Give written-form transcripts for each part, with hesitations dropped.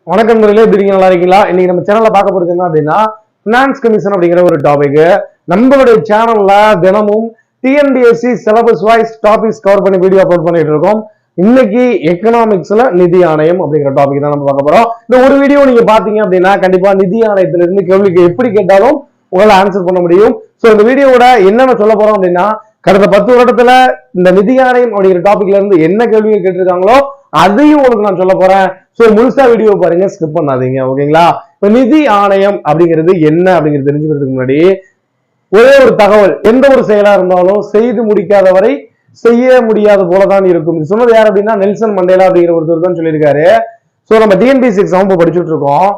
வணக்கம் நண்பர்களே, எப்படி இருக்கீங்க? நல்லா இருக்கீங்களா? இன்னைக்கு நம்ம சேனல்ல பார்க்க போறது என்ன அப்படின்னா, பினான்ஸ் கமிஷன் அப்படிங்கிற ஒரு டாபிக். நம்மளுடைய சேனல்ல தினமும் TNPSC syllabus wise topics cover பண்ணி வீடியோ அப்லோட் பண்ணிட்டு இருக்கோம். இன்னைக்கு எக்கனாமிக்ஸ்ல நிதி ஆணையம் அப்படிங்கிற டாபிக் தான் நம்ம பார்க்க போறோம். இந்த ஒரு வீடியோ நீங்க பாத்தீங்க அப்படின்னா கண்டிப்பா நிதி ஆணையத்திலிருந்து கேள்விக்கு எப்படி கேட்டாலும் உங்களால ஆன்சர் பண்ண முடியும். சோ இந்த வீடியோட என்னென்ன சொல்ல போறோம் அப்படின்னா, கடந்த 10 வருடத்துல இந்த நிதி ஆணையம் அப்படிங்கிற டாபிக்ல இருந்து என்ன கேள்விகள் கேட்டிருக்காங்களோ அதையும் உங்களுக்கு நான் சொல்ல போறேன். சோ முழுசா வீடியோ பாருங்க, ஸ்கிப் பண்ணாதீங்க. ஓகேங்களா? இப்ப நிதி ஆணையம் அப்படிங்கிறது என்ன அப்படிங்கிறது தெரிஞ்சுக்கிறதுக்கு முன்னாடி ஒரே ஒரு தகவல், எந்த ஒரு செயலா இருந்தாலும் செய்து முடிக்காத வரை செய்ய முடியாத போலதான் இருக்கும். இது சொன்னது யார் அப்படின்னா நெல்சன் மண்டேலா அப்படிங்கிற ஒருத்தர் தான் சொல்லியிருக்காரு. சோ நம்ம டிஎன்பிஎஸ்சி எக்ஸாம் படிச்சுட்டு இருக்கோம்.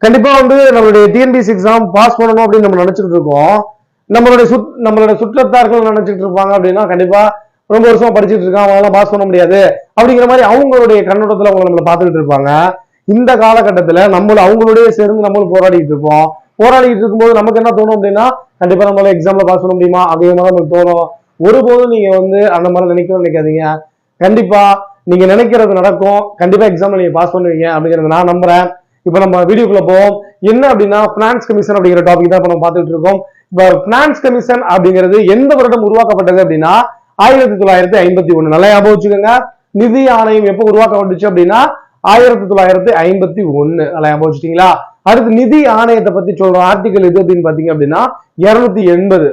கண்டிப்பா நம்மளுடைய டிஎன்பிஎஸ்சி எக்ஸாம் பாஸ் பண்ணணும் அப்படின்னு நம்ம நினைச்சிட்டு இருக்கோம். நம்மளுடைய சுற்றத்தார்கள் நினைச்சிட்டு இருப்பாங்க அப்படின்னா கண்டிப்பா ரொம்ப வருஷமா படிச்சுட்டு இருக்கான், அவங்களால பாஸ் பண்ண முடியாது அப்படிங்கிற மாதிரி அவங்களுடைய கண்ணோட்டத்துல அவங்க நம்மளை பார்த்துக்கிட்டு இருப்பாங்க. இந்த காலகட்டத்துல அவங்களுடைய சேர்ந்து நம்மளும் போராடிட்டு இருப்போம். போராடிட்டு இருக்கும்போது நமக்கு என்ன தோணும் அப்படின்னா, கண்டிப்பா நம்மளால எக்ஸாம்ல பாஸ் பண்ண முடியுமா அப்படிங்கிற மாதிரி நமக்கு தோணும். ஒருபோதும் நீங்க அந்த மாதிரி நினைக்காதீங்க. கண்டிப்பா நீங்க நினைக்கிறது நடக்கும். கண்டிப்பா எக்ஸாம்ல நீங்க பாஸ் பண்ணுவீங்க அப்படிங்கறத நான் நம்புறேன். இப்ப நம்ம வீடியோக்குள்ள போவோம். என்ன அப்படின்னா, பினான்ஸ் கமிஷன் அப்படிங்கிற டாபிக் தான் நம்ம பார்த்துட்டு இருக்கோம். இப்ப பினான்ஸ் கமிஷன் அப்படிங்கிறது எந்த வருடம் உருவாக்கப்பட்டது அப்படின்னா 1951. நல்லா ஞாபகம் வச்சுக்கோங்க. நிதி ஆணையம் எப்ப உருவாக்கப்பட்டுச்சு அப்படின்னா 1951. நல்லா ஞாபகம் வச்சுட்டீங்களா? அடுத்து நிதி ஆணையத்தை பத்தி சொல்ற ஆர்டிகல் எது அப்படின்னு பாத்தீங்க அப்படின்னா 280.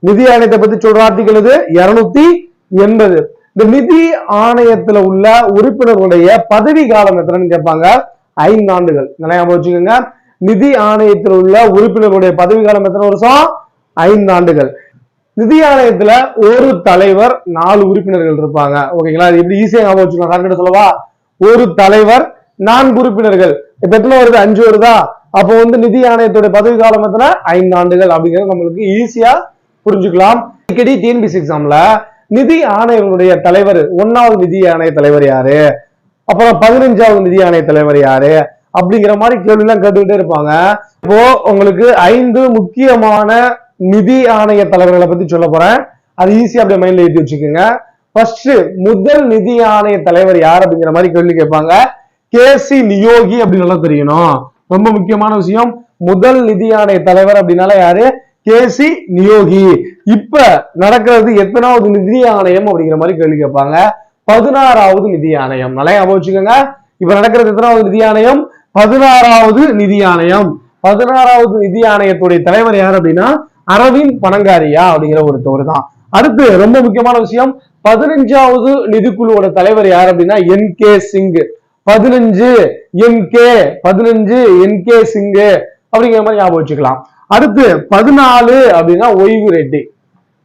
நிதி ஆணையத்தை பத்தி சொல்ற ஆர்டிகல் இது 280. இந்த நிதி ஆணையத்துல உள்ள உறுப்பினர்களுடைய பதவி காலம் எத்தனைன்னு கேட்பாங்க. 5 ஆண்டுகள். நல்லா ஞாபகம் வச்சுக்கோங்க. நிதி ஆணையத்தில் உள்ள உறுப்பினர்களுடைய பதவி காலம் எத்தனை வருஷம்? 5 ஆண்டுகள். நிதி ஆணையத்துல ஒரு தலைவர் 4 உறுப்பினர்கள் இருப்பாங்க. ஓகேங்களா? இது எப்படி ஈஸியா ஞாபகம் வச்சுக்கலாம். கரெக்டா சொல்லவா? ஒரு தலைவர் 4 உறுப்பினர்கள். இப்ப எத்தனை வருது? 5 வருதா? அப்போ நிதி ஆணையத்தோட பதவி காலம் எத்தனை? 5 ஆண்டுகள் அப்படிங்கிறது நம்மளுக்கு ஈஸியா புரிஞ்சுக்கலாம். அடிக்கடி டிஎன்பிஎஸ்சி எக்ஸாம்ல நிதி ஆணையங்களுடைய தலைவர் 1வது நிதி ஆணைய தலைவர் யாரு, அப்புறம் 15வது நிதி ஆணைய தலைவர் யாரு அப்படிங்கிற மாதிரி கேள்வி எல்லாம் கேட்டுக்கிட்டே இருப்பாங்க. இப்போ உங்களுக்கு 5 முக்கியமான நிதி ஆணைய தலைவர்களை பத்தி சொல்ல போறேன். அது ஈஸியா அப்படியே மைண்ட்ல ஏற்றி வச்சுக்கோங்க. ஃபர்ஸ்ட் முதல் நிதி ஆணைய தலைவர் யார் அப்படிங்கிற மாதிரி கேள்வி கேட்பாங்க. கேசி நியோகி அப்படின்னு நல்லா தெரியணும். ரொம்ப முக்கியமான விஷயம். முதல் நிதி ஆணைய தலைவர் அப்படின்னால யாரு? கேசி நியோகி. இப்ப நடக்கிறது எத்தனாவது நிதி ஆணையம் அப்படிங்கிற மாதிரி கேள்வி கேட்பாங்க. 16வது நிதி ஆணையம். நல்லா ஞாபகம் வச்சுக்கோங்க. இப்ப நடக்கிறது எத்தனாவது நிதி ஆணையம்? 16வது நிதி ஆணையம். 16வது நிதி ஆணையத்துடைய தலைவர் யார் அப்படின்னா அரவிந்த் பனகாரியா அப்படிங்கிற ஒருத்தவர் தான். அடுத்து ரொம்ப முக்கியமான விஷயம், 15வது நிதிக்குழுவோட தலைவர் யார் அப்படின்னா என்.கே. சிங். 15 என்.கே. சிங் அப்படிங்கிற மாதிரி ஞாபகம் வச்சுக்கலாம். அடுத்து 14 அப்படின்னா ஓய்வு ரெட்டி.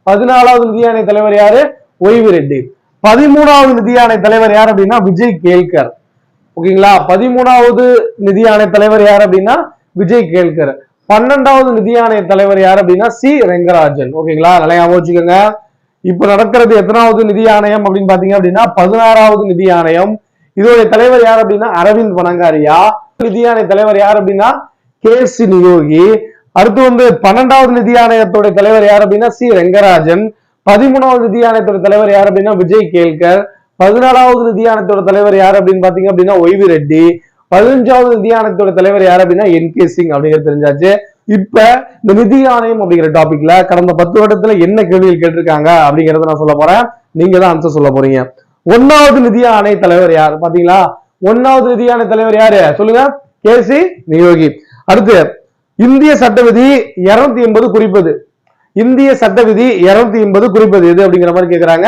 14வது நிதி ஆணைய தலைவர் யாரு? ஓய்வு ரெட்டி. 13வது நிதி ஆணைய தலைவர் யார் அப்படின்னா விஜய் கேல்கர். ஓகேங்களா? 13வது நிதி ஆணைய தலைவர் யார் அப்படின்னா விஜய் கேல்கர். 12வது நிதி ஆணைய தலைவர் யார் அப்படின்னா சி ரெங்கராஜன். ஓகேங்களா? நல்லா ஞாபகம் வச்சுக்கோங்க. இப்ப நடக்கிறது எத்தனாவது நிதி ஆணையம் அப்படின்னு பாத்தீங்க அப்படின்னா 16வது நிதி ஆணையம். இதோடைய தலைவர் யார் அப்படின்னா அரவிந்த் பனகாரியா. நிதி ஆணைய தலைவர் யார் அப்படின்னா கேசி நியோகி. அடுத்து 12வது நிதி ஆணையத்தோட தலைவர் யார் அப்படின்னா சி ரெங்கராஜன். 13வது நிதி ஆணையத்தோட தலைவர் யார் அப்படின்னா விஜய் கேல்கர். 14வது நிதி ஆணையத்தோட தலைவர் யார் அப்படின்னு பாத்தீங்க அப்படின்னா ஓய்வு ரெட்டி. 15வது நிதி ஆணையத்தோட தலைவர் யார் அப்படின்னா என்.கே. சிங் அப்படிங்கிறது தெரிஞ்சாச்சு. இப்ப இந்த நிதி ஆணையம் அப்படிங்கிற டாபிக்ல கடந்த 10 வருடத்துல என்ன கேள்விகள் கேட்டிருக்காங்க அப்படிங்கறத நான் சொல்ல போறேன். நீங்க தான் ஆன்சர் சொல்ல போறீங்க. 1வது நிதி ஆணைய தலைவர் யார் பாத்தீங்களா? 1வது நிதி ஆணைய தலைவர் யாரு சொல்லுங்க? கேசி நியோகி. அடுத்து இந்திய சட்ட விதி 280 குறிப்பது. இந்திய சட்ட விதி 280 குறிப்பது எது அப்படிங்கிற மாதிரி கேக்குறாங்க.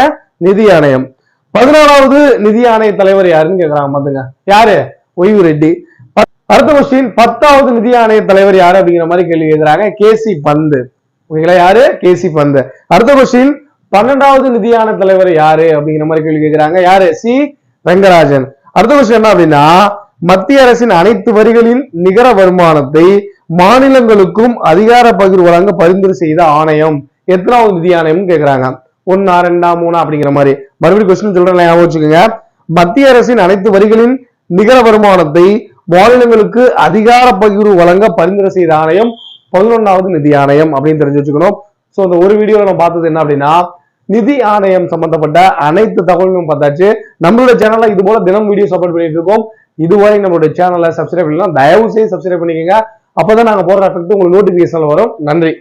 நிதி ஆணையம். 16வது நிதி ஆணைய தலைவர் யாருன்னு கேக்குறாங்க. பாத்துங்க, யாரு? ஓய்வு ரெட்டி. அடுத்த கொஸ்டின், 10வது நிதி ஆணைய தலைவர் யாரு அப்படிங்கிற மாதிரி கேள்வி கேட்கிறாங்க. கேசி பந்து. ஓகேங்களா? யாரு? கேசி பந்து. அடுத்த கொஸ்டின், 12வது நிதி ஆணைய தலைவர் யாரு அப்படிங்கிற மாதிரி கேள்வி கேட்கிறாங்க. யாரு? சி ரெங்கராஜன். அடுத்த கொஸ்டின் என்ன அப்படின்னா, மத்திய அரசின் அனைத்து வரிகளின் நிகர வருமானத்தை மாநிலங்களுக்கும் அதிகார பகிர்வு வழங்க பரிந்துரை செய்த ஆணையம் எத்தனாவது நிதி ஆணையம் கேட்கிறாங்க. 1, 2, 3 அப்படிங்கிற மாதிரி. மறுபடியும் கொஸ்டின் சொல்றேன், ஞாபகம் வச்சுக்கோங்க. மத்திய அரசின் அனைத்து வரிகளின் நிகர வருமானத்தை மாநிலங்களுக்கு அதிகார பகிர்வு வழங்க பரிந்துரை செய்த ஆணையம் 11வது நிதி ஆணையம் அப்படின்னு தெரிஞ்சு வச்சுக்கணும். சோ இந்த ஒரு வீடியோல நம்ம பார்த்தது என்ன அப்படின்னா, நிதி ஆணையம் சம்பந்தப்பட்ட அனைத்து தகவல்களும் பார்த்தாச்சு. நம்மளோட சேனல்ல இது போல தினம் வீடியோ சப்போர்ட் பண்ணிட்டு இருக்கோம். இதுவரை நம்மளுடைய சேனலை சப்ஸ்கிரைப் பண்ணலாம், தயவு செய்து சப்ஸ்கிரைப் பண்ணிக்கோங்க. அப்பதான் நாங்க போடுற எஃபெக்ட் உங்களுக்கு நோட்டிபிகேஷன்ல வரும். நன்றி.